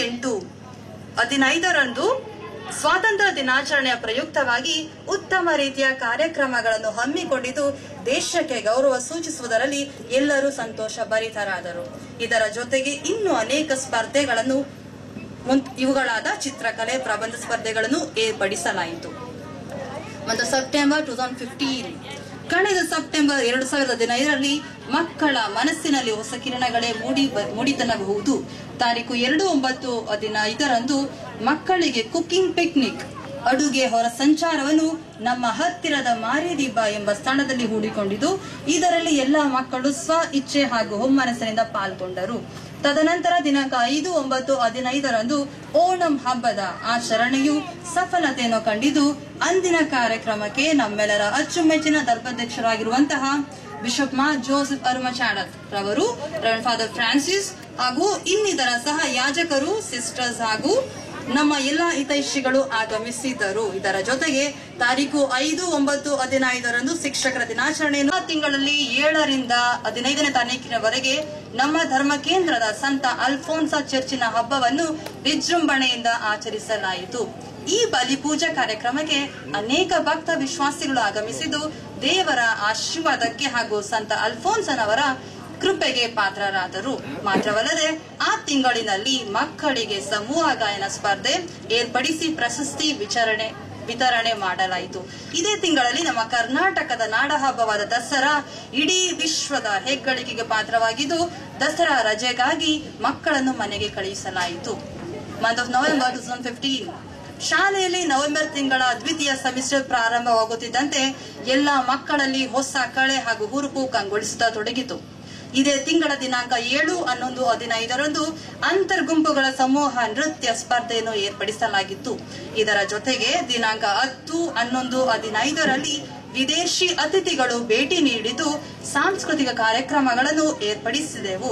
8/15 ಸ್ವಾತಂತ್ರ್ಯ ದಿನಾಚರಣೆಯ ಪ್ರಯುಕ್ತವಾಗಿ ಉತ್ತಮ ರೀತಿಯ ಕಾರ್ಯಕ್ರಮಗಳನ್ನು ಹಮ್ಮಿಕೊಂಡಿದ್ದು ದೇಶಕ್ಕೆ ಗೌರವ ಸೂಚಿಸುವುದರಲ್ಲಿ ಎಲ್ಲರೂ ಸಂತೋಷ ಭರಿತರಾದರು. ಇದರ ಜೊತೆಗೆ ಇನ್ನೂ ಅನೇಕ ಸ್ಪರ್ಧೆಗಳನ್ನು ಇವುಗಳಾದ ಚಿತ್ರಕಲೆ, ಪ್ರಬಂಧ ಸ್ಪರ್ಧೆಗಳನ್ನು ಏರ್ಪಡಿಸಲಾಯಿತು. ಮತ್ತು ಸೆಪ್ಟೆಂಬರ್ 2015 ಕಳೆದ ಸೆಪ್ಟೆಂಬರ್ 2015 ಮಕ್ಕಳ ಮನಸ್ಸಿನಲ್ಲಿ ಹೊಸ ಕಿರಣಗಳೇ ಮೂಡಿತನಬಹುದು. ತಾರೀಕು 2/9/15 ಮಕ್ಕಳಿಗೆ ಕುಕಿಂಗ್ ಪಿಕ್ನಿಕ್ ಅಡುಗೆ ಹೊರ ಸಂಚಾರವನ್ನು ನಮ್ಮ ಹತ್ತಿರದ ಮಾರಿದಿಬ್ಬ ಎಂಬ ಸ್ಥಳದಲ್ಲಿ ಹೂಡಿಕೊಂಡಿದ್ದು ಇದರಲ್ಲಿ ಎಲ್ಲಾ ಮಕ್ಕಳು ಸ್ವ ಇಚ್ಛೆ ಹಾಗೂ ಹೊಮ್ಮನಸ್ಸಿನಿಂದ ಪಾಲ್ಗೊಂಡರು. ತದನಂತರ ದಿನಾಂಕ 5/9/15 ಓಣಂ ಹಬ್ಬದ ಆಚರಣೆಯು ಸಫಲತೆಯನ್ನು ಕಂಡಿದ್ದು ಅಂದಿನ ಕಾರ್ಯಕ್ರಮಕ್ಕೆ ನಮ್ಮೆಲ್ಲರ ಅಚ್ಚುಮೆಚ್ಚಿನ ಧರ್ಮಾಧ್ಯಕ್ಷರಾಗಿರುವಂತಹ ಬಿಷಪ್ ಮಾ ಜೋಸೆಫ್ ಅರುಮಚಾಡತ್ ರವರು, ರೆವರೆಂಡ್ ಫಾದರ್ ಫ್ರಾನ್ಸಿಸ್ ಹಾಗೂ ಇನ್ನಿತರ ಸಹ ಯಾಜಕರು, ಸಿಸ್ಟರ್ಸ್ ಹಾಗೂ ನಮ್ಮ ಎಲ್ಲಾ ಹಿತೈಷಿಗಳು ಆಗಮಿಸಿದ್ದರು. ಇದರ ಜೊತೆಗೆ ತಾರೀಕು 5/9/15 ಶಿಕ್ಷಕರ ದಿನಾಚರಣೆಯನ್ನು ತಿಂಗಳಲ್ಲಿ 7ರಿಂದ 15ನೇ ತಾರೀಕಿನವರೆಗೆ ನಮ್ಮ ಧರ್ಮ ಕೇಂದ್ರದ ಸಂತ ಅಲ್ಫೋನ್ಸಾ ಚರ್ಚಿನ ಹಬ್ಬವನ್ನು ವಿಜೃಂಭಣೆಯಿಂದ ಆಚರಿಸಲಾಯಿತು. ಈ ಬಲಿಪೂಜಾ ಕಾರ್ಯಕ್ರಮಕ್ಕೆ ಅನೇಕ ಭಕ್ತ ವಿಶ್ವಾಸಿಗಳು ಆಗಮಿಸಿದ್ದು ದೇವರ ಆಶೀರ್ವಾದಕ್ಕೆ ಹಾಗೂ ಸಂತ ಅಲ್ಫೋನ್ಸನವರ ಕೃಪೆಗೆ ಪಾತ್ರರಾದರು. ಮಾತ್ರವಲ್ಲದೆ ಆ ತಿಂಗಳಿನಲ್ಲಿ ಮಕ್ಕಳಿಗೆ ಸಮೂಹ ಗಾಯನ ಸ್ಪರ್ಧೆ ಏರ್ಪಡಿಸಿ ಪ್ರಶಸ್ತಿ ವಿತರಣೆ ಮಾಡಲಾಯಿತು. ಇದೇ ತಿಂಗಳಲ್ಲಿ ನಮ್ಮ ಕರ್ನಾಟಕದ ನಾಡಹಬ್ಬವಾದ ದಸರಾ ಇಡೀ ವಿಶ್ವದ ಹೆಗ್ಗಳಿಕೆಗೆ ಪಾತ್ರವಾಗಿದ್ದು ದಸರಾ ರಜೆಗಾಗಿ ಮಕ್ಕಳನ್ನು ಮನೆಗೆ ಕಳುಹಿಸಲಾಯಿತು. ಮಂತ್ ಆಫ್ ನವೆಂಬರ್ 2015 ಶಾಲೆಯಲ್ಲಿ ನವೆಂಬರ್ ತಿಂಗಳ ದ್ವಿತೀಯ ಸೆಮಿಸ್ಟರ್ ಪ್ರಾರಂಭವಾಗುತ್ತಿದ್ದಂತೆ ಎಲ್ಲಾ ಮಕ್ಕಳಲ್ಲಿ ಹೊಸ ಕಳೆ ಹಾಗೂ ಹುರುಪು ಕಂಗೊಳಿಸುತ್ತಾ ತೊಡಗಿತು. ಇದೇ ತಿಂಗಳ ದಿನಾಂಕ 7/11/15 ಅಂತರ್ಗುಂಪುಗಳ ಸಮೂಹ ನೃತ್ಯ ಸ್ಪರ್ಧೆಯನ್ನು ಏರ್ಪಡಿಸಲಾಗಿತ್ತು. ಇದರ ಜೊತೆಗೆ ದಿನಾಂಕ 10/11/15 ವಿದೇಶಿ ಅತಿಥಿಗಳು ಭೇಟಿ ನೀಡಿದ್ದು ಸಾಂಸ್ಕೃತಿಕ ಕಾರ್ಯಕ್ರಮಗಳನ್ನು ಏರ್ಪಡಿಸಿದೆವು.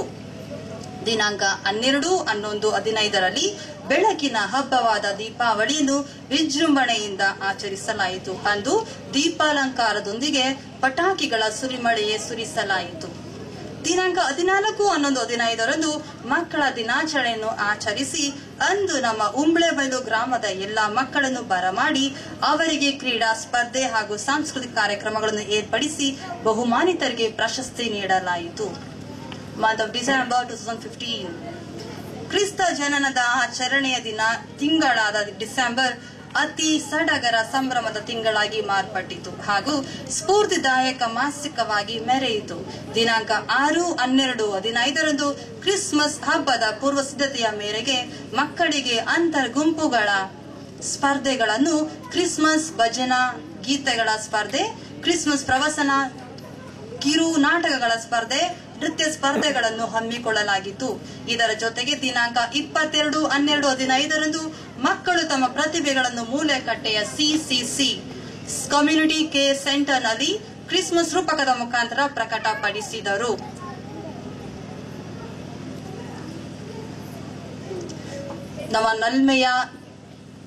ದಿನಾಂಕ 12/11/15 ಬೆಳಕಿನ ಹಬ್ಬವಾದ ದೀಪಾವಳಿಯನ್ನು ವಿಜೃಂಭಣೆಯಿಂದ ಆಚರಿಸಲಾಯಿತು. ಅಂದು ದೀಪಾಲಂಕಾರದೊಂದಿಗೆ ಪಟಾಕಿಗಳ ಸುರಿಮಳೆಯೇ ಸುರಿಸಲಾಯಿತು. ದಿನಾಂಕ 14/11/15 ಮಕ್ಕಳ ದಿನಾಚರಣೆಯನ್ನು ಆಚರಿಸಿ ಅಂದು ನಮ್ಮ ಉಂಬ್ಳೆಬೈಲು ಗ್ರಾಮದ ಎಲ್ಲಾ ಮಕ್ಕಳನ್ನು ಬರಮಾಡಿ ಅವರಿಗೆ ಕ್ರೀಡಾ ಸ್ಪರ್ಧೆ ಹಾಗೂ ಸಾಂಸ್ಕೃತಿಕ ಕಾರ್ಯಕ್ರಮಗಳನ್ನು ಏರ್ಪಡಿಸಿ ಬಹುಮಾನಿತರಿಗೆ ಪ್ರಶಸ್ತಿ ನೀಡಲಾಯಿತು. ಮಂತ್ ಆಫ್ ಡಿಸೆಂಬರ್ 2015 ಕ್ರಿಸ್ತ ಜನನದ ಆಚರಣೆಯ ತಿಂಗಳಾದ ಡಿಸೆಂಬರ್ ಅತಿ ಸಡಗರ ಸಂಭ್ರಮದ ತಿಂಗಳಾಗಿ ಮಾರ್ಪಟ್ಟಿತು ಹಾಗೂ ಸ್ಫೂರ್ತಿದಾಯಕ ಮಾಸಿಕವಾಗಿ ಮೆರೆಯಿತು. ದಿನಾಂಕ 6/12/15 ಕ್ರಿಸ್ಮಸ್ ಹಬ್ಬದ ಪೂರ್ವ ಸಿದ್ಧತೆಯ ಮೇರೆಗೆ ಮಕ್ಕಳಿಗೆ ಅಂತರ್ ಗುಂಪುಗಳ ಸ್ಪರ್ಧೆಗಳನ್ನು, ಕ್ರಿಸ್ಮಸ್ ಭಜನಾ ಗೀತೆಗಳ ಸ್ಪರ್ಧೆ, ಕ್ರಿಸ್ಮಸ್ ಪ್ರವಚನ, ಕಿರು ನಾಟಕಗಳ ಸ್ಪರ್ಧೆ, ನೃತ್ಯ ಸ್ಪರ್ಧೆಗಳನ್ನು ಹಮ್ಮಿಕೊಳ್ಳಲಾಗಿತ್ತು. ಇದರ ಜೊತೆಗೆ ದಿನಾಂಕ 22/12/15 ಮಕ್ಕಳು ತಮ್ಮ ಪ್ರತಿಭೆಗಳನ್ನು ಮೂಲೆಕಟ್ಟೆಯ CCC ಕಮ್ಯುನಿಟಿ ಕೇರ್ ಸೆಂಟರ್ನಲ್ಲಿ ಕ್ರಿಸ್ಮಸ್ ರೂಪಕದ ಮುಖಾಂತರ ಪ್ರಕಟಪಡಿಸಿದರು. ನಮ್ಮ ನಲ್ಮೆಯ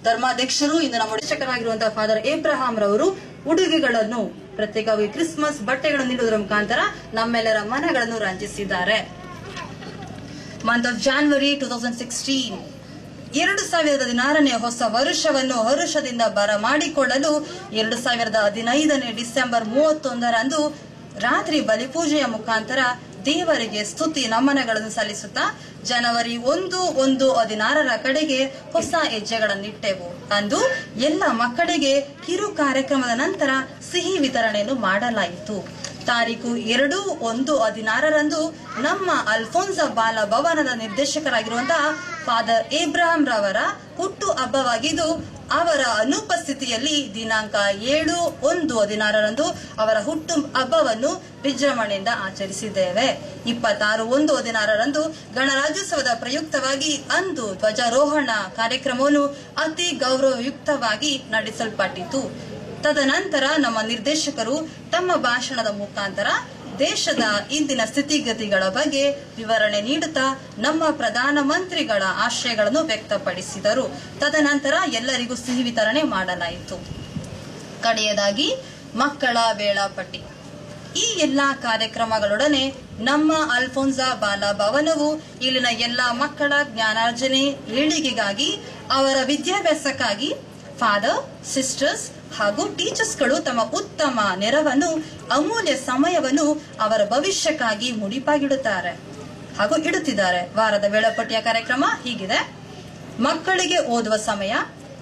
ಧರ್ಮಾಧ್ಯಕ್ಷರು ಇಂದು ನಮ್ಮ ಶಿಕ್ಷಕರಾಗಿರುವಂತಹ ಫಾದರ್ ಏಬ್ರಹಾಂ ರವರು ಉಡುಗೆಗಳನ್ನು ಪ್ರತ್ಯೇಕವಾಗಿ ಕ್ರಿಸ್ಮಸ್ ಬಟ್ಟೆಗಳನ್ನು ನೀಡುವುದರ ಮುಖಾಂತರ ನಮ್ಮೆಲ್ಲರ ಮನಗಳನ್ನು ರಂಜಿಸಿದ್ದಾರೆ. ಮಂತ್ ಆಫ್ ಜಾನ್ವರಿ 2016 2016ನೇ ಹೊಸ ವರ್ಷವನ್ನು ಹರುಷದಿಂದ ಬರಮಾಡಿಕೊಳ್ಳಲು 2015ನೇ ಡಿಸೆಂಬರ್ 31 ರಾತ್ರಿ ಬಲಿಪೂಜೆಯ ಮುಖಾಂತರ ದೇವರಿಗೆ ಸ್ತುತಿ ನಮನಗಳನ್ನು ಸಲ್ಲಿಸುತ್ತಾ ಜನವರಿ 1/1/16 ಕಡೆಗೆ ಹೊಸ ಹೆಜ್ಜೆಗಳನ್ನಿಟ್ಟೆವು. ಅಂದು ಎಲ್ಲ ಮಕ್ಕಳಿಗೆ ಕಿರು ಕಾರ್ಯಕ್ರಮದ ನಂತರ ಸಿಹಿ ವಿತರಣೆಯನ್ನು ಮಾಡಲಾಯಿತು. ತಾರೀಕು 2/1/16 ನಮ್ಮ ಅಲ್ಫೋನ್ಸಾ ಬಾಲ ಭವನದ ನಿರ್ದೇಶಕರಾಗಿರುವಂತಹ ಫಾದರ್ ಏಬ್ರಹಾಂ ರವರ ಹುಟ್ಟು ಹಬ್ಬವಾಗಿದ್ದು ಅವರ ಅನುಪಸ್ಥಿತಿಯಲ್ಲಿ ದಿನಾಂಕ 7/1/16 ಅವರ ಹುಟ್ಟು ಹಬ್ಬವನ್ನು ವಿಜೃಂಭಣೆಯಿಂದ ಆಚರಿಸಿದ್ದೇವೆ. 26/1/16 ಗಣರಾಜ್ಯೋತ್ಸವದ ಪ್ರಯುಕ್ತವಾಗಿ ಅಂದು ಧ್ವಜಾರೋಹಣ ಕಾರ್ಯಕ್ರಮವನ್ನು ಅತಿ ಗೌರವಯುಕ್ತವಾಗಿ ನಡೆಸಲ್ಪಟ್ಟಿತು. ತದನಂತರ ನಮ್ಮ ನಿರ್ದೇಶಕರು ತಮ್ಮ ಭಾಷಣದ ಮುಖಾಂತರ ದೇಶದ ಇಂದಿನ ಸ್ಥಿತಿಗತಿಗಳ ಬಗ್ಗೆ ವಿವರಣೆ ನೀಡುತ್ತಾ ನಮ್ಮ ಪ್ರಧಾನಮಂತ್ರಿಗಳ ಆಶಯಗಳನ್ನು ವ್ಯಕ್ತಪಡಿಸಿದರು. ತದನಂತರ ಎಲ್ಲರಿಗೂ ಸಿಹಿ ವಿತರಣೆ ಮಾಡಲಾಯಿತು. ಕಡೆಯದಾಗಿ ಮಕ್ಕಳ ವೇಳಾಪಟ್ಟಿ. ಈ ಎಲ್ಲಾ ಕಾರ್ಯಕ್ರಮಗಳೊಡನೆ ನಮ್ಮ ಅಲ್ಫೋನ್ಸಾ ಬಾಲ ಭವನವು ಇಲ್ಲಿನ ಎಲ್ಲಾ ಮಕ್ಕಳ ಜ್ಞಾನಾರ್ಜನೆ ಏಳಿಗೆಗಾಗಿ ಅವರ ವಿದ್ಯಾಭ್ಯಾಸಕ್ಕಾಗಿ ಫಾದರ್, ಸಿಸ್ಟರ್ಸ್ ಹಾಗೂ ಟೀಚರ್ಸ್ಗಳು ತಮ್ಮ ಉತ್ತಮ ನೆರವನ್ನು, ಅಮೂಲ್ಯ ಸಮಯವನ್ನು ಅವರ ಭವಿಷ್ಯಕ್ಕಾಗಿ ಮುಡಿಪಾಗಿಡುತ್ತಾರೆ ಹಾಗೂ ಇಡುತ್ತಿದ್ದಾರೆ. ವಾರದ ವೇಳಾಪಟ್ಟಿಯ ಕಾರ್ಯಕ್ರಮ ಹೀಗಿದೆ. ಮಕ್ಕಳಿಗೆ ಓದುವ ಸಮಯ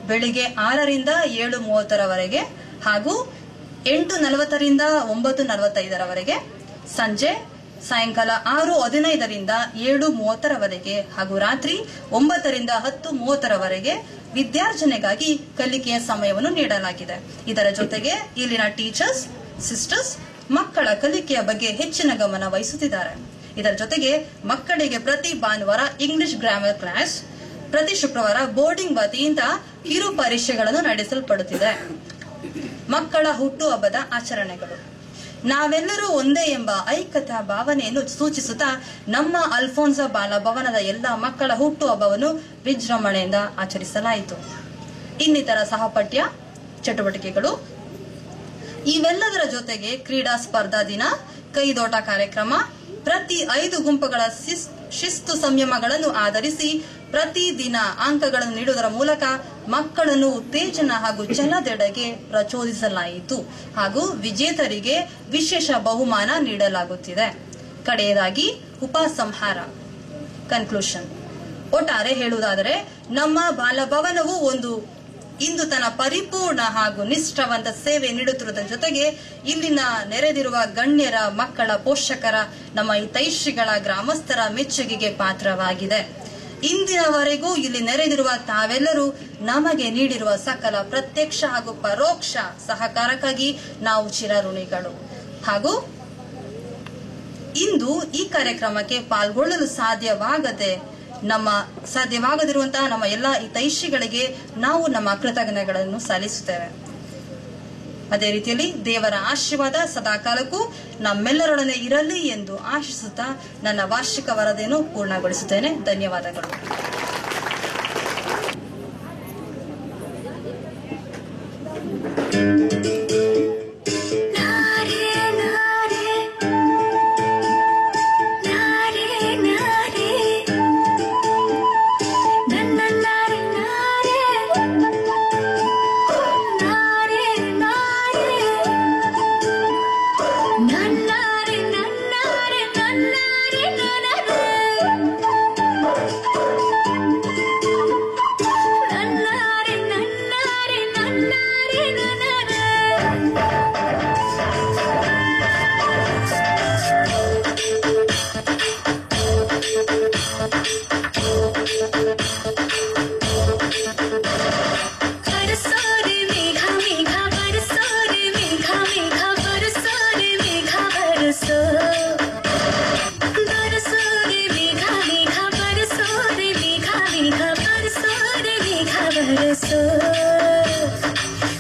ಬೆಳಿಗ್ಗೆ 6ರಿಂದ 7:30ರವರೆಗೆ ಹಾಗೂ 8:40ರಿಂದ 9:45ರವರೆಗೆ, ಸಂಜೆ ಸಾಯಂಕಾಲ 6:15ರಿಂದ 7:30ರವರೆಗೆ ಹಾಗೂ ರಾತ್ರಿ 9ರಿಂದ 10:30ರವರೆಗೆ ವಿದ್ಯಾರ್ಜನೆಗಾಗಿ ಕಲಿಕೆಯ ಸಮಯವನ್ನು ನೀಡಲಾಗಿದೆ. ಇದರ ಜೊತೆಗೆ ಇಲ್ಲಿನ ಟೀಚರ್ಸ್, ಸಿಸ್ಟರ್ಸ್ ಮಕ್ಕಳ ಕಲಿಕೆಯ ಬಗ್ಗೆ ಹೆಚ್ಚಿನ ಗಮನ ವಹಿಸುತ್ತಿದ್ದಾರೆ. ಇದರ ಜೊತೆಗೆ ಮಕ್ಕಳಿಗೆ ಪ್ರತಿ ಭಾನುವಾರ ಇಂಗ್ಲಿಷ್ ಗ್ರಾಮರ್ ಕ್ಲಾಸ್, ಪ್ರತಿ ಶುಕ್ರವಾರ ಬೋರ್ಡಿಂಗ್ ವತಿಯಿಂದ ಕಿರು ಪರೀಕ್ಷೆಗಳನ್ನು ನಡೆಸಲ್ಪಡುತ್ತಿದೆ. ಮಕ್ಕಳ ಹುಟ್ಟುಹಬ್ಬದ ಆಚರಣೆಗಳು. ನಾವೆಲ್ಲರೂ ಒಂದೇ ಎಂಬ ಐಕ್ಯತಾ ಭಾವನೆಯನ್ನು ಸೂಚಿಸುತ್ತಾ ನಮ್ಮ ಅಲ್ಫೋನ್ಸಾ ಬಾಲ ಭವನದ ಎಲ್ಲಾ ಮಕ್ಕಳ ಹುಟ್ಟುಹಬ್ಬವನ್ನು ವಿಜೃಂಭಣೆಯಿಂದ ಆಚರಿಸಲಾಯಿತು. ಇನ್ನಿತರ ಸಹಪಠ್ಯ ಚಟುವಟಿಕೆಗಳು. ಇವೆಲ್ಲದರ ಜೊತೆಗೆ ಕ್ರೀಡಾ ಸ್ಪರ್ಧಾ ದಿನ, ಕೈದೋಟ ಕಾರ್ಯಕ್ರಮ, ಪ್ರತಿ 5 ಗುಂಪುಗಳ ಶಿಸ್ತು ಸಂಯಮಗಳನ್ನು ಆಧರಿಸಿ ಪ್ರತಿ ದಿನ ಅಂಕಗಳನ್ನು ನೀಡುವುದರ ಮೂಲಕ ಮಕ್ಕಳನ್ನು ಉತ್ತೇಜನ ಹಾಗೂ ಛಲದೆಡೆಗೆ ಪ್ರಚೋದಿಸಲಾಯಿತು ಹಾಗೂ ವಿಜೇತರಿಗೆ ವಿಶೇಷ ಬಹುಮಾನ ನೀಡಲಾಗುತ್ತಿದೆ. ಕಡೆಯದಾಗಿ ಉಪಸಂಹಾರ, ಕನ್ಕ್ಲೂಷನ್. ಒಟ್ಟಾರೆ ಹೇಳುವುದಾದರೆ ನಮ್ಮ ಬಾಲಭವನವು ಇಂದು ತನ್ನ ಪರಿಪೂರ್ಣ ಹಾಗೂ ನಿಷ್ಠಾವಂತ ಸೇವೆ ನೀಡುತ್ತಿರುವುದರ ಜೊತೆಗೆ ಇಲ್ಲಿನ ನೆರೆದಿರುವ ಗಣ್ಯರ, ಮಕ್ಕಳ ಪೋಷಕರ, ನಮ್ಮ ಹಿತೈಷಿಗಳ, ಗ್ರಾಮಸ್ಥರ ಮೆಚ್ಚುಗೆಗೆ ಪಾತ್ರವಾಗಿದೆ. ಇಂದಿನವರೆಗೂ ಇಲ್ಲಿ ನೆರೆದಿರುವ ತಾವೆಲ್ಲರೂ ನಮಗೆ ನೀಡಿರುವ ಸಕಲ ಪ್ರತ್ಯಕ್ಷ ಹಾಗೂ ಪರೋಕ್ಷ ಸಹಕಾರಕ್ಕಾಗಿ ನಾವು ಚಿರಋಣಿಗಳು. ಹಾಗೂ ಇಂದು ಈ ಕಾರ್ಯಕ್ರಮಕ್ಕೆ ಪಾಲ್ಗೊಳ್ಳಲು ಸಾಧ್ಯವಾಗದಿರುವಂತಹ ನಮ್ಮ ಎಲ್ಲ ಹಿತೈಷಿಗಳಿಗೆ ನಾವು ನಮ್ಮ ಕೃತಜ್ಞತೆಗಳನ್ನು ಸಲ್ಲಿಸುತ್ತೇವೆ. ಅದೇ ರೀತಿಯಲ್ಲಿ ದೇವರ ಆಶೀರ್ವಾದ ಸದಾಕಾಲಕ್ಕೂ ನಮ್ಮೆಲ್ಲರೊಡನೆ ಇರಲಿ ಎಂದು ಆಶಿಸುತ್ತಾ ನನ್ನ ವಾರ್ಷಿಕ ವರದಿಯನ್ನು ಪೂರ್ಣಗೊಳಿಸುತ್ತೇನೆ. ಧನ್ಯವಾದಗಳು.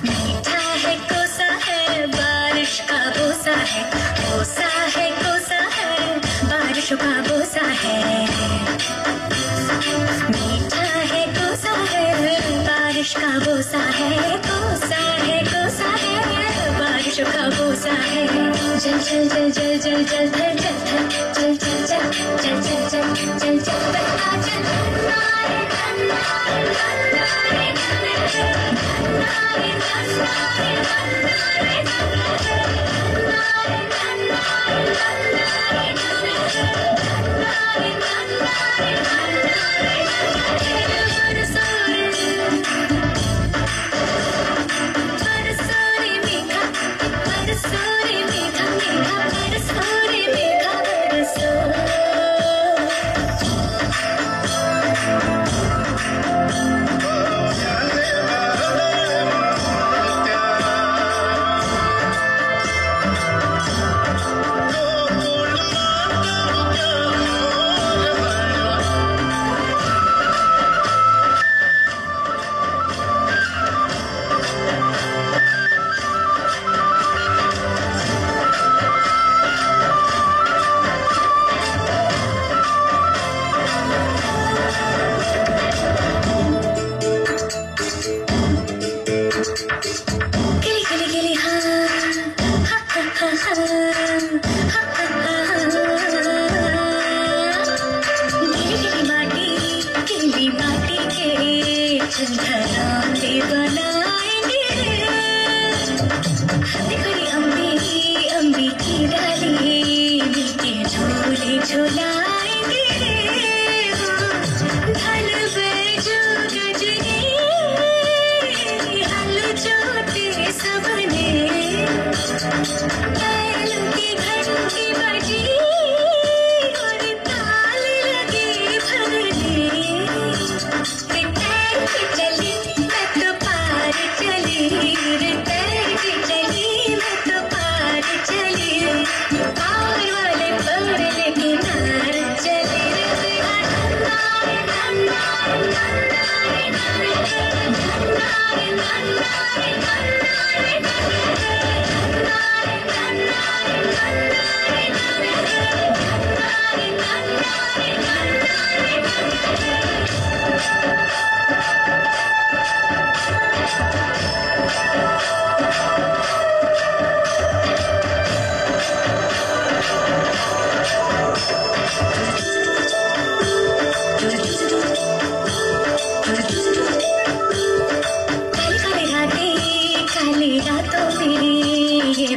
मीठा है कोसा है बारिश का बोसा है, कोसा है कोसा है बारिश का बोसा है। मीठा है कोसा है बारिश का बोसा है, कोसा है कोसा है बारिश का बोसा है। जल जल जल जल जल जल जल जल जल जल जल जल जल जल जल घराने बनाएंगे देखो अम्बी की डाली मिलके झूले झुलाएंगे ढल बैजो गजनी हल जोते सबने बैलों की घंटी बजी और ताल लगे भरने चली मैं तो पार चली चली मैं तो पार चली पार वाले पर लेके नार चली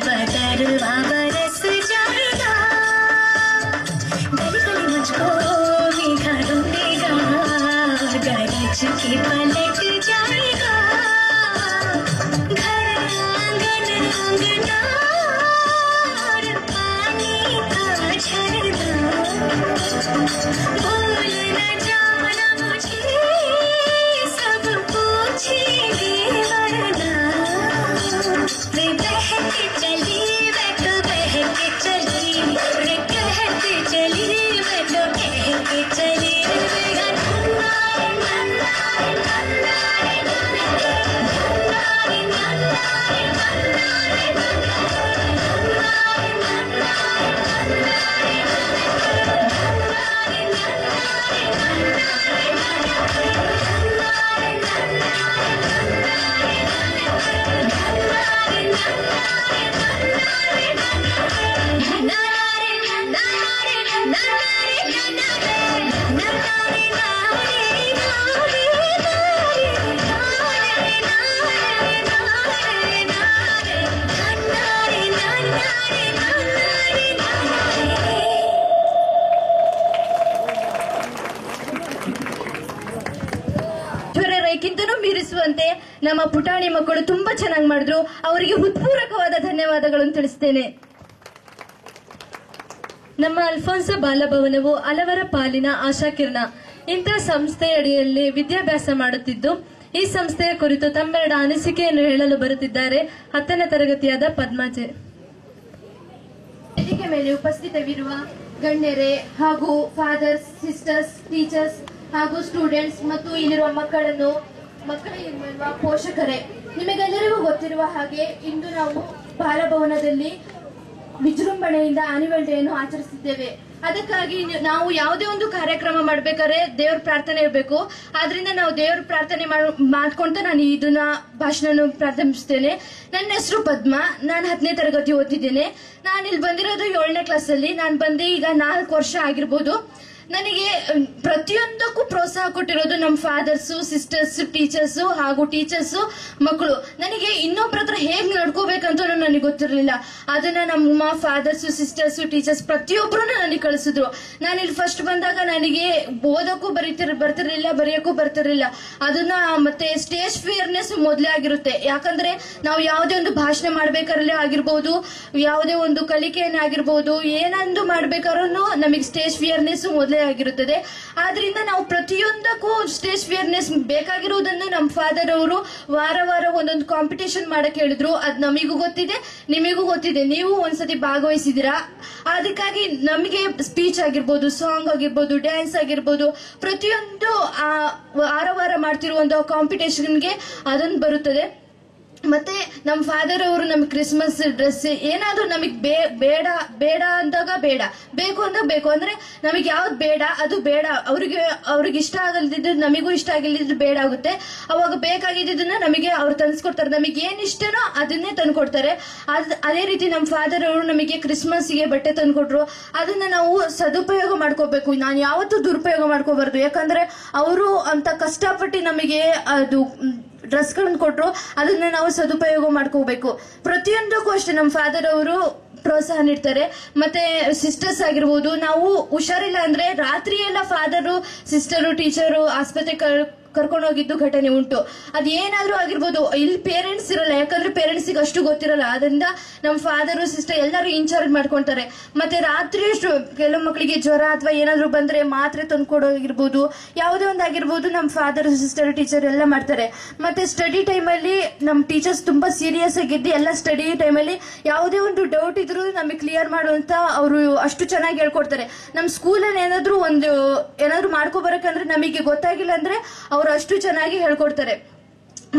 बदरवा बरस जाएगा गली गली मुझको मेघा ढूंढेगा गरज के पलट जाएगा घर आंगन अंगना और पानी का झरना भूल न जाना मुझे सब पूछेंगे वरना बहके चली मैं तो बहके चली रे कहते चली मैं तो कहके चली ಕಿಂತನೂ ಮೀರಿಸುವಂತೆ ನಮ್ಮ ಪುಟಾಣಿ ಮಕ್ಕಳು ತುಂಬಾ ಚೆನ್ನಾಗಿ ಮಾಡಿದ್ರು. ಅವರಿಗೆ ಹೃತ್ಪೂರ್ವಕವಾದ ಧನ್ಯವಾದಗಳನ್ನು ತಿಳಿಸ್ತೇನೆ. ನಮ್ಮ ಅಲ್ಫೋನ್ಸ ಬಾಲಭವನವು ಹಲವರ ಪಾಲಿನ ಆಶಾಕಿರಣ. ಇಂತಹ ಸಂಸ್ಥೆಯ ಅಡಿಯಲ್ಲಿ ವಿದ್ಯಾಭ್ಯಾಸ ಮಾಡುತ್ತಿದ್ದು ಈ ಸಂಸ್ಥೆಯ ಕುರಿತು ತಮ್ಮೆರಡ ಅನಿಸಿಕೆಯನ್ನು ಹೇಳಲು ಬರುತ್ತಿದ್ದಾರೆ 10ನೇ ತರಗತಿಯಾದ ಪದ್ಮಾಜೆ. ವೇದಿಕೆ ಮೇಲೆ ಉಪಸ್ಥಿತವಿರುವ ಗಣ್ಯರೇ ಹಾಗೂ ಫಾದರ್ಸ್, ಸಿಸ್ಟರ್ಸ್, ಟೀಚರ್ಸ್ ಹಾಗೂ ಸ್ಟೂಡೆಂಟ್ಸ್ ಮತ್ತು ಇಲ್ಲಿರುವ ಮಕ್ಕಳಿರುವ ಪೋಷಕರೇ, ನಿಮಗೆಲ್ಲರಿಗೂ ಗೊತ್ತಿರುವ ಹಾಗೆ ಇಂದು ನಾವು ಬಾಲಭವನದಲ್ಲಿ ವಿಜೃಂಭಣೆಯಿಂದ ಆನ್ಯುವಲ್ ಡೇ ಅನ್ನು ಆಚರಿಸಿದ್ದೇವೆ. ಅದಕ್ಕಾಗಿ ನಾವು ಯಾವುದೇ ಒಂದು ಕಾರ್ಯಕ್ರಮ ಮಾಡ್ಬೇಕಾದ್ರೆ ದೇವ್ರ ಪ್ರಾರ್ಥನೆ ಇರಬೇಕು. ಆದ್ರಿಂದ ನಾವು ದೇವ್ರ ಪ್ರಾರ್ಥನೆ ಮಾಡ್ಕೊಂತ ನಾನು ಇದನ್ನ ಭಾಷಣ ಪ್ರಾರಂಭಿಸ್ತೇನೆ. ನನ್ನ ಹೆಸರು ಪದ್ಮಾ, ನಾನು 10ನೇ ತರಗತಿ ಓದ್ತಿದ್ದೇನೆ. ನಾನು ಇಲ್ಲಿ ಬಂದಿರೋದು 7ನೇ ಕ್ಲಾಸ್ ಅಲ್ಲಿ. ನಾನು ಬಂದು ಈಗ 4 ವರ್ಷ ಆಗಿರ್ಬೋದು. ನನಗೆ ಪ್ರತಿಯೊಂದಕ್ಕೂ ಪ್ರೋತ್ಸಾಹ ಕೊಟ್ಟಿರೋದು ನಮ್ಮ ಫಾದರ್ಸು, ಸಿಸ್ಟರ್ಸ್, ಟೀಚರ್ಸು ಹಾಗೂ ಟೀಚರ್ಸು ಮಕ್ಕಳು. ನನಗೆ ಇನ್ನೊಬ್ಬರ ಹತ್ರ ಹೇಗೆ ನಡ್ಕೋಬೇಕಂತ ನನಗೆ ಗೊತ್ತಿರಲಿಲ್ಲ. ಅದನ್ನ ನಮ್ಮ ಫಾದರ್ಸು, ಸಿಸ್ಟರ್ಸು, ಟೀಚರ್ಸ್ ಪ್ರತಿಯೊಬ್ಬರು ನನಗೆ ಕಳಿಸಿದ್ರು. ನಾನು ಇಲ್ಲಿ ಫಸ್ಟ್ ಬಂದಾಗ ನನಗೆ ಓದಕ್ಕೂ ಬರ್ತಿರ್ಲಿಲ್ಲ, ಬರೆಯೋಕ್ಕೂ ಬರ್ತಿರ್ಲಿಲ್ಲ. ಅದನ್ನ ಮತ್ತೆ ಸ್ಟೇಜ್ ಫಿಯರ್ನೆಸ್ ಮೊದಲೇ ಆಗಿರುತ್ತೆ. ಯಾಕಂದ್ರೆ ನಾವು ಯಾವುದೇ ಒಂದು ಭಾಷಣ ಮಾಡ್ಬೇಕಾದ್ರೆ ಆಗಿರ್ಬೋದು, ಯಾವುದೇ ಒಂದು ಕಲಿಕೆಯನ್ನ ಆಗಿರ್ಬೋದು, ಏನೊಂದು ಮಾಡ್ಬೇಕಾದ್ರೂ ನಮಗೆ ಸ್ಟೇಜ್ ಫಿಯರ್ನೆಸ್ ಮೊದಲೇ ಆಗಿರುತ್ತದೆ. ಆದ್ರಿಂದ ನಾವು ಪ್ರತಿಯೊಂದಕ್ಕೂ ಸ್ಟೇಜ್ ಫಿಯರ್ನೆಸ್ ಬೇಕಾಗಿರುವುದನ್ನು ನಮ್ಮ ಫಾದರ್ ಅವರು ವಾರ ಒಂದೊಂದು ಕಾಂಪಿಟೇಷನ್ ಮಾಡಕ್ ಹೇಳಿದ್ರು. ಅದ್ ನಮಿಗೂ ಗೊತ್ತಿದೆ, ನಿಮಗೂ ಗೊತ್ತಿದೆ, ನೀವು ಒಂದ್ಸತಿ ಭಾಗವಹಿಸಿದಿರಾ. ಅದಕ್ಕಾಗಿ ನಮಗೆ ಸ್ಪೀಚ್ ಆಗಿರ್ಬೋದು, ಸಾಂಗ್ ಆಗಿರ್ಬೋದು, ಡ್ಯಾನ್ಸ್ ಆಗಿರ್ಬೋದು, ಪ್ರತಿಯೊಂದು ವಾರ ಮಾಡ್ತಿರುವಂತಹ ಕಾಂಪಿಟೇಷನ್ಗೆ ಅದೊಂದು ಬರುತ್ತದೆ. ಮತ್ತೆ ನಮ್ಮ ಫಾದರ್ ಅವರು ನಮ್ಗೆ ಕ್ರಿಸ್ಮಸ್ ಡ್ರೆಸ್ ಏನಾದ್ರೂ ನಮಗ್ ಬೇಡ ಬೇಡ ಅಂದಾಗ ಬೇಡ, ಬೇಕು ಅಂದಾಗ ಬೇಕು. ಅಂದ್ರೆ ನಮಗೆ ಯಾವ್ದು ಬೇಡ ಅದು ಬೇಡ, ಅವ್ರಿಗೆ ಇಷ್ಟ ಆಗಲ್ದಿದ್ದು ನಮಗೂ ಇಷ್ಟ ಆಗಿಲ್ದಿದ್ದು ಬೇಡ ಆಗುತ್ತೆ. ಅವಾಗ ಬೇಕಾಗಿದ್ದನ್ನ ನಮಗೆ ಅವ್ರು ತಂದ್ಕೊಡ್ತಾರೆ. ನಮಗೆ ಏನ್ ಇಷ್ಟನೋ ಅದನ್ನೇ ತಂದ್ಕೊಡ್ತಾರೆ. ಅದೇ ರೀತಿ ನಮ್ಮ ಫಾದರ್ ಅವರು ನಮಗೆ ಕ್ರಿಸ್ಮಸ್ಗೆ ಬಟ್ಟೆ ತಂದ್ಕೊಟ್ರು. ಅದನ್ನ ನಾವು ಸದುಪಯೋಗ ಮಾಡ್ಕೋಬೇಕು. ನಾನು ಯಾವತ್ತೂ ದುರುಪಯೋಗ ಮಾಡ್ಕೋಬಾರ್ದು. ಯಾಕಂದ್ರೆ ಅವರು ಅಂತ ಕಷ್ಟಪಟ್ಟು ನಮಗೆ ಅದು ಡ್ರೆಸ್ಗಳನ್ನ ಕೊಟ್ರು, ಅದನ್ನ ನಾವು ಸದುಪಯೋಗ ಮಾಡ್ಕೋಬೇಕು. ಪ್ರತಿಯೊಂದಕ್ಕೂ ಅಷ್ಟೇ ನಮ್ಮ ಫಾದರ್ ಅವರು ಪ್ರೋತ್ಸಾಹ ನೀಡ್ತಾರೆ. ಮತ್ತೆ ಸಿಸ್ಟರ್ಸ್ ಆಗಿರ್ಬೋದು, ನಾವು ಹುಷಾರಿಲ್ಲ ಅಂದ್ರೆ ರಾತ್ರಿ ಎಲ್ಲ ಫಾದರು ಸಿಸ್ಟರು ಟೀಚರು ಆಸ್ಪತ್ರೆ ಕರ್ಕೊಂಡು ಹೋಗಿದ್ದು ಘಟನೆ ಉಂಟು. ಅದೇನಾದ್ರೂ ಆಗಿರ್ಬೋದು. ಇಲ್ಲಿ ಪೇರೆಂಟ್ಸ್ ಇರಲ್ಲ, ಯಾಕಂದ್ರೆ ಪೇರೆಂಟ್ಸಿಗೆ ಅಷ್ಟು ಗೊತ್ತಿರಲ್ಲ. ಅದರಿಂದ ನಮ್ಮ ಫಾದರು ಸಿಸ್ಟರ್ ಎಲ್ಲರೂ ಇನ್ಚಾರ್ಜ್ ಮಾಡ್ಕೊಂತಾರೆ. ಮತ್ತೆ ರಾತ್ರಿ ಕೆಲವು ಮಕ್ಕಳಿಗೆ ಜ್ವರ ಅಥವಾ ಏನಾದ್ರು ಬಂದ್ರೆ ಮಾತ್ರೆ ತಂದ್ಕೊಡೋಗಿರ್ಬೋದು, ಯಾವುದೇ ಒಂದು ಆಗಿರ್ಬೋದು, ನಮ್ಮ ಫಾದರ್ ಸಿಸ್ಟರ್ ಟೀಚರ್ ಎಲ್ಲ ಮಾಡ್ತಾರೆ. ಮತ್ತೆ ಸ್ಟಡಿ ಟೈಮಲ್ಲಿ ನಮ್ಮ ಟೀಚರ್ಸ್ ತುಂಬಾ ಸೀರಿಯಸ್ ಆಗಿದ್ದು ಎಲ್ಲ ಸ್ಟಡಿ ಟೈಮಲ್ಲಿ ಯಾವುದೇ ಒಂದು ಡೌಟ್ ಇದ್ರು ನಮಗೆ ಕ್ಲಿಯರ್ ಮಾಡುವಂತ ಅವರು ಅಷ್ಟು ಚೆನ್ನಾಗಿ ಹೇಳ್ಕೊಡ್ತಾರೆ. ನಮ್ಮ ಸ್ಕೂಲಲ್ಲಿ ಏನಾದ್ರು ಮಾಡ್ಕೊಬರಕಂದ್ರೆ ನಮಗೆ ಗೊತ್ತಾಗಿಲ್ಲ ಅಂದ್ರೆ ಅವರು ಅಷ್ಟು ಚೆನ್ನಾಗಿ ಹೇಳ್ಕೊಡ್ತಾರೆ.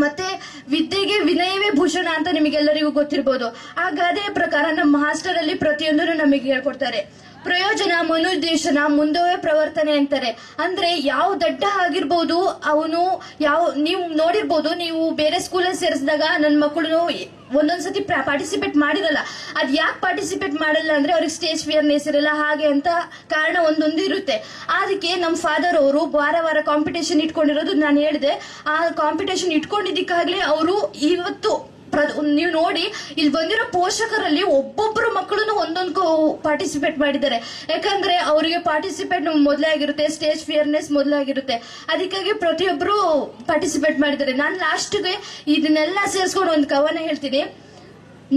ಮತ್ತೆ ವಿದ್ಯೆಗೆ ವಿನಯವೇ ಭೂಷಣ ಅಂತ ನಿಮಗೆಲ್ಲರಿಗೂ ಗೊತ್ತಿರಬಹುದು. ಆ ಗಾದೆಯ ಪ್ರಕಾರ ನಮ್ಮ ಹಾಸ್ಟೆಲ್ ಅಲ್ಲಿ ಪ್ರತಿಯೊಂದನ್ನು ನಮಗೆ ಹೇಳ್ಕೊಡ್ತಾರೆ. ಪ್ರಯೋಜನ ಮನುದ್ದೇಶನ ಮುಂದವೇ ಪ್ರವರ್ತನೆ ಅಂತಾರೆ. ಅಂದ್ರೆ ಯಾವ ದಡ್ಡ ಆಗಿರ್ಬೋದು, ಅವನು ನೀವು ನೋಡಿರ್ಬೋದು, ನೀವು ಬೇರೆ ಸ್ಕೂಲಲ್ಲಿ ಸೇರಿಸಿದಾಗ ನನ್ನ ಮಕ್ಕಳು ಒಂದೊಂದ್ಸತಿ ಪಾರ್ಟಿಸಿಪೇಟ್ ಮಾಡಿರಲ್ಲ. ಅದ್ ಯಾಕೆ ಪಾರ್ಟಿಸಿಪೇಟ್ ಮಾಡಲ್ಲ ಅಂದ್ರೆ ಅವ್ರಿಗೆ ಸ್ಟೇಜ್ ಫಿಯರ್ನೆಸ್ ಇರಲ್ಲ, ಹಾಗೆ ಅಂತ ಕಾರಣ ಒಂದೊಂದಿರುತ್ತೆ. ಅದಕ್ಕೆ ನಮ್ಮ ಫಾದರ್ ಅವರು ವಾರ ಕಾಂಪಿಟೇಷನ್ ಇಟ್ಕೊಂಡಿರೋದು ನಾನು ಹೇಳಿದೆ. ಆ ಕಾಂಪಿಟೇಷನ್ ಇಟ್ಕೊಂಡಿದ್ದಕ್ಕಾಗ್ಲೇ ಅವರು ಇವತ್ತು ನೀವು ನೋಡಿ ಇಲ್ಲಿ ಬಂದಿರೋ ಪೋಷಕರಲ್ಲಿ ಒಬ್ಬೊಬ್ಬರು ಮಕ್ಕಳು ಒಂದೊಂದು ಪಾರ್ಟಿಸಿಪೇಟ್ ಮಾಡಿದ್ದಾರೆ. ಯಾಕಂದ್ರೆ ಅವರಿಗೆ ಪಾರ್ಟಿಸಿಪೇಟ್ ಮೊದಲೇ ಆಗಿರುತ್ತೆ, ಸ್ಟೇಜ್ ಫಿಯರ್ನೆಸ್ ಮೊದಲೇ ಆಗಿರುತ್ತೆ. ಅದಕ್ಕಾಗಿ ಪ್ರತಿಯೊಬ್ಬರು ಪಾರ್ಟಿಸಿಪೇಟ್ ಮಾಡಿದ್ದಾರೆ. ನಾನು ಲಾಸ್ಟ್ಗೆ ಇದನ್ನೆಲ್ಲ ಸೇರಿಸ್ಕೊಂಡು ಒಂದು ಕವನ ಹೇಳ್ತೀನಿ.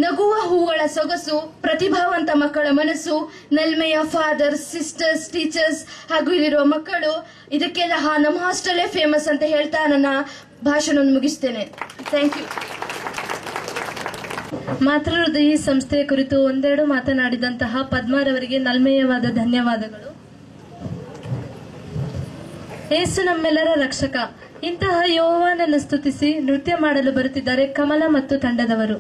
ನಗುವ ಹೂಗಳ ಸೊಗಸು, ಪ್ರತಿಭಾವಂತ ಮಕ್ಕಳ ಮನಸ್ಸು, ನಲ್ಮೆಯ ಫಾದರ್ ಸಿಸ್ಟರ್ಸ್ ಟೀಚರ್ಸ್ ಹಾಗೂ ಇಲ್ಲಿರುವ ಮಕ್ಕಳು, ಇದಕ್ಕೆಲ್ಲ ನಮ್ಮ ಹಾಸ್ಟೆಲೇ ಫೇಮಸ್ ಅಂತ ಹೇಳ್ತಾ ನನ್ನ ಭಾಷಣವನ್ನು ಮುಗಿಸ್ತೇನೆ. Thank you. ಮಾತೃಹೃದಯಿ ಸಂಸ್ಥೆಯ ಕುರಿತು ಒಂದೆರಡು ಮಾತನಾಡಿದಂತಹ ಪದ್ಮಾರವರಿಗೆ ನಲ್ಮೆಯವಾದ ಧನ್ಯವಾದಗಳು. ಏಸು ನಮ್ಮೆಲ್ಲರ ರಕ್ಷಕ. ಇಂತಹ ಯೆಹೋವನನ್ನು ಸ್ತುತಿಸಿ ನೃತ್ಯ ಮಾಡಲು ಬರುತ್ತಿದ್ದಾರೆ ಕಮಲ ಮತ್ತು ತಂಡದವರು.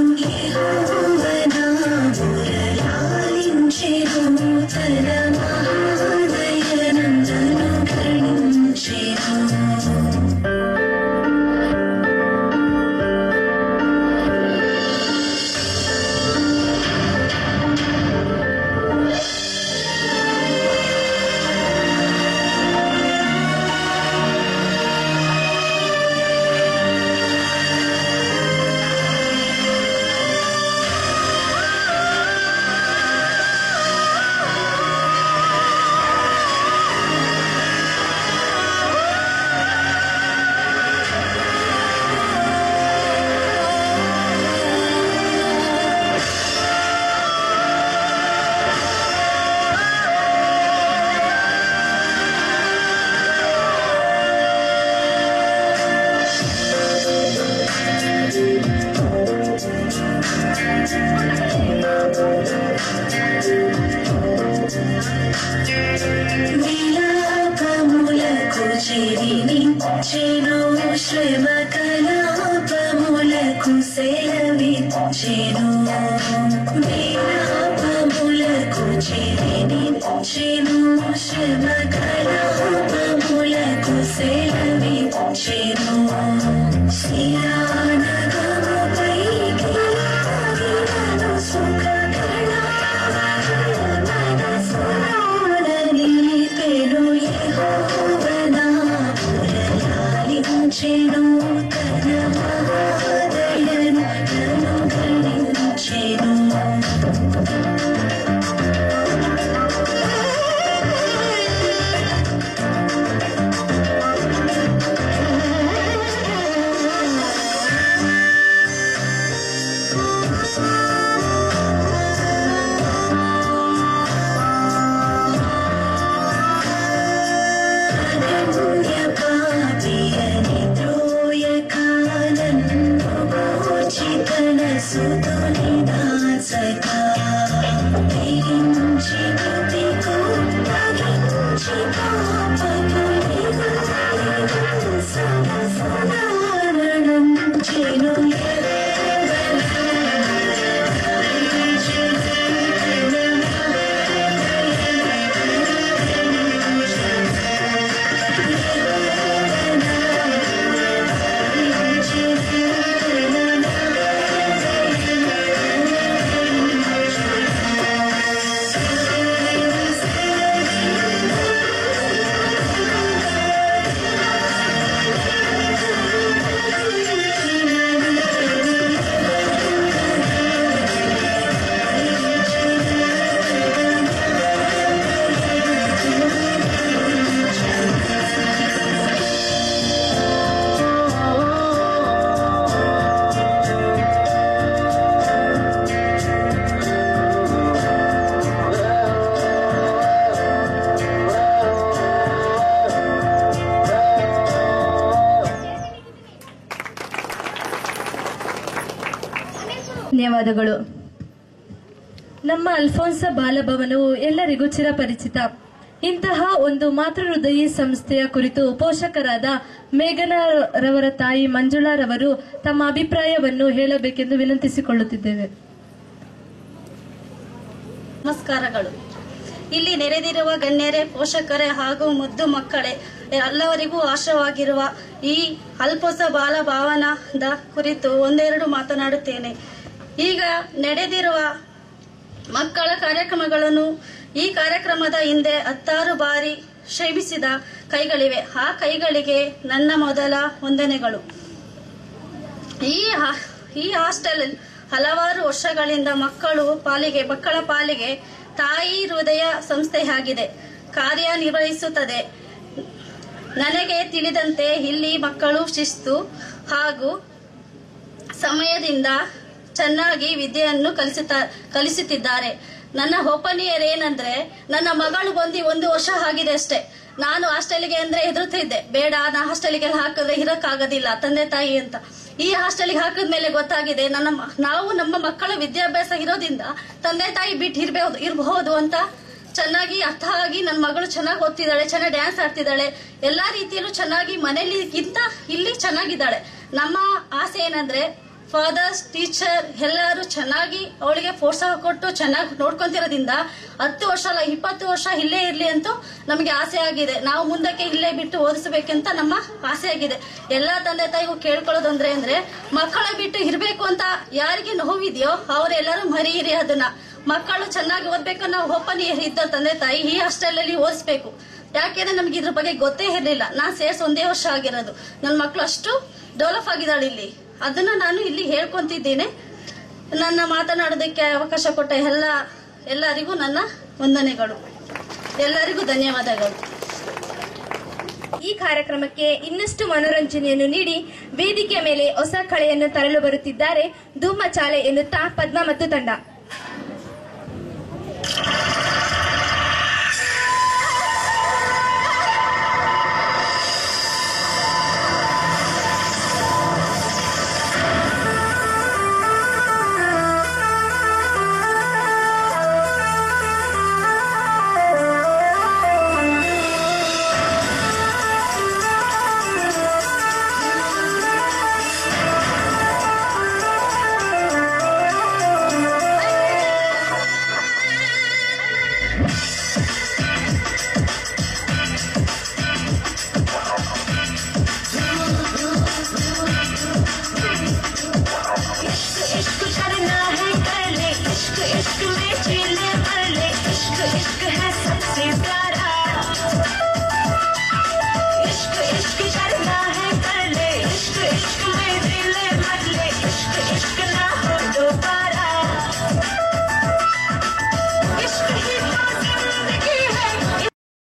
స్తోత్రం యెహోవనా మురళాలించెను తన మహాదయనందను గణించెను విలాపములకు చెరినిచ్చెను శ్రమ కలాపములకు సెలవిచ్చెను విలాపములకు చెరినిచ్చెను శ్రమ కలాపములకు సెలవిచ్చెను శిలానగముపై గిరిగిరను సుఖ నిలిపెను యెహోవనా మురళాలించెను తన మహాదయను గణించెను ಧನ್ಯವಾದಗಳು. ನಮ್ಮ ಅಲ್ಫೋನ್ಸ ಬಾಲಭವನವು ಎಲ್ಲರಿಗೂ ಚಿರಪರಿಚಿತ. ಇಂತಹ ಒಂದು ಮಾತೃಹೃದಯಿ ಸಂಸ್ಥೆಯ ಕುರಿತು ಪೋಷಕರಾದ ಮೇಘನರವರ ತಾಯಿ ಮಂಜುಳಾರವರು ತಮ್ಮ ಅಭಿಪ್ರಾಯವನ್ನು ಹೇಳಬೇಕೆಂದು ವಿನಂತಿಸಿಕೊಳ್ಳುತ್ತಿದ್ದೇವೆ. ನಮಸ್ಕಾರಗಳು. ಇಲ್ಲಿ ನೆರೆದಿರುವ ಗಣ್ಯರೇ, ಪೋಷಕರೇ ಹಾಗೂ ಮುದ್ದು ಮಕ್ಕಳೇ, ಎಲ್ಲವರಿಗೂ ಆಶವಾಗಿರುವ ಈ ಅಲ್ಫೋನ್ಸ ಬಾಲಭವನದ ಕುರಿತು ಒಂದೆರಡು ಮಾತನಾಡುತ್ತೇನೆ. ಈಗ ನಡೆದಿರುವ ಮಕ್ಕಳ ಕಾರ್ಯಕ್ರಮಗಳನ್ನು ಈ ಕಾರ್ಯಕ್ರಮದ ಹಿಂದೆ 10 ಬಾರಿ ಶ್ರಮಿಸಿದ ಕೈಗಳಿವೆ. ಆ ಕೈಗಳಿಗೆ ನನ್ನ ಮೊದಲ ವಂದನೆಗಳು. ಈ ಹಾಸ್ಟೆಲ್ ಹಲವಾರು ವರ್ಷಗಳಿಂದ ಮಕ್ಕಳ ಪಾಲಿಗೆ ತಾಯಿ ಹೃದಯ ಸಂಸ್ಥೆಯಾಗಿದೆ, ಕಾರ್ಯನಿರ್ವಹಿಸುತ್ತದೆ. ನನಗೆ ತಿಳಿದಂತೆ ಇಲ್ಲಿ ಮಕ್ಕಳು ಶಿಸ್ತು ಹಾಗೂ ಸಮಯದಿಂದ ಚೆನ್ನಾಗಿ ವಿದ್ಯೆಯನ್ನು ಕಲಿಸುತ್ತಿದ್ದಾರೆ. ನನ್ನ ಒಪನಿಯರೇನೆಂದ್ರೆ, ನನ್ನ ಮಗಳು ಬಂದು 1 ವರ್ಷ ಆಗಿದೆ ಅಷ್ಟೇ. ನಾನು ಹಾಸ್ಟೆಲ್ಗೆ ಅಂದ್ರೆ ಹೆದರುತ್ತಿದ್ದೆ, ಬೇಡ ನಾ ಹಾಸ್ಟೆಲ್ಗೆ ಹಾಕಿದ್ರೆ ಇರಕ್ಕಾಗೋದಿಲ್ಲ ತಂದೆ ತಾಯಿ ಅಂತ. ಈ ಹಾಸ್ಟೆಲ್ಗೆ ಹಾಕಿದ್ಮೇಲೆ ಗೊತ್ತಾಗಿದೆ ನಾವು ನಮ್ಮ ಮಕ್ಕಳ ವಿದ್ಯಾಭ್ಯಾಸ ಇರೋದ್ರಿಂದ ತಂದೆ ತಾಯಿ ಬಿಟ್ಟು ಇರಬಹುದು ಅಂತ ಚೆನ್ನಾಗಿ ಅರ್ಥ ಆಗಿ ನನ್ನ ಮಗಳು ಚೆನ್ನಾಗಿ ಓದ್ತಿದ್ದಾಳೆ, ಚೆನ್ನಾಗಿ ಡ್ಯಾನ್ಸ್ ಆಡ್ತಿದ್ದಾಳೆ, ಎಲ್ಲಾ ರೀತಿಯಲ್ಲೂ ಚೆನ್ನಾಗಿ ಮನೆಯಲ್ಲಿಗಿಂತ ಇಲ್ಲಿ ಚೆನ್ನಾಗಿದ್ದಾಳೆ. ನಮ್ಮ ಆಸೆ ಏನಂದ್ರೆ ಫಾದರ್ಸ್, ಟೀಚರ್ ಎಲ್ಲರೂ ಚೆನ್ನಾಗಿ ಅವಳಿಗೆ ಪ್ರೋತ್ಸಾಹ ಕೊಟ್ಟು ಚೆನ್ನಾಗಿ ನೋಡ್ಕೊಂತಿರೋದ್ರಿಂದ 10 ವರ್ಷ ಅಲ್ಲ 20 ವರ್ಷ ಇಲ್ಲೇ ಇರ್ಲಿ ಅಂತ ನಮಗೆ ಆಸೆ ಆಗಿದೆ. ನಾವು ಮುಂದಕ್ಕೆ ಇಲ್ಲೇ ಬಿಟ್ಟು ಓದಿಸಬೇಕಂತ ನಮ್ಮ ಆಸೆ ಆಗಿದೆ. ಎಲ್ಲಾ ತಂದೆ ತಾಯಿಗೂ ಕೇಳ್ಕೊಳ್ಳೋದಂದ್ರೆ ಮಕ್ಕಳ ಬಿಟ್ಟು ಇರ್ಬೇಕು ಅಂತ ಯಾರಿಗೆ ನೋವಿದೆಯೋ ಅವರೆಲ್ಲರೂ ಮರೀರಿ. ಅದನ್ನ ಮಕ್ಕಳು ಚೆನ್ನಾಗಿ ಓದ್ಬೇಕು ನಾವು ಓಪನ್ ಇದ್ದ ತಂದೆ ತಾಯಿ ಈ ಹಾಸ್ಟೆಲ್ ಅಲ್ಲಿ ಓದಿಸ್ಬೇಕು. ಯಾಕೆಂದ್ರೆ ನಮ್ಗೆ ಇದ್ರ ಬಗ್ಗೆ ಗೊತ್ತೇ ಇರಲಿಲ್ಲ. ನಾನ್ ಸೇರ್ಸ್ 1 ವರ್ಷ ಆಗಿರೋದು. ನನ್ನ ಮಕ್ಕಳು ಅಷ್ಟು ಡೆವಲಪ್ ಆಗಿದ್ದಾಳೆ ಇಲ್ಲಿ. ಅದನ್ನ ನಾನು ಇಲ್ಲಿ ಹೇಳ್ಕೊಂತಿದ್ದೇನೆ. ನನ್ನ ಮಾತನಾಡೋದಕ್ಕೆ ಅವಕಾಶ ಕೊಟ್ಟ ಎಲ್ಲರಿಗೂ ನನ್ನ ವಂದನೆಗಳು. ಎಲ್ಲರಿಗೂ ಧನ್ಯವಾದಗಳು. ಈ ಕಾರ್ಯಕ್ರಮಕ್ಕೆ ಇನ್ನಷ್ಟು ಮನೋರಂಜನೆಯನ್ನು ನೀಡಿ ವೇದಿಕೆ ಮೇಲೆ ಹೊಸ ಕಳೆಯನ್ನು ತರಲು ಬರುತ್ತಿದ್ದಾರೆ ಧೂಮ ಚಾಲೆ ಎನ್ನುತ್ತಾ ಪದ್ಮ ಮತ್ತು ತಂಡ.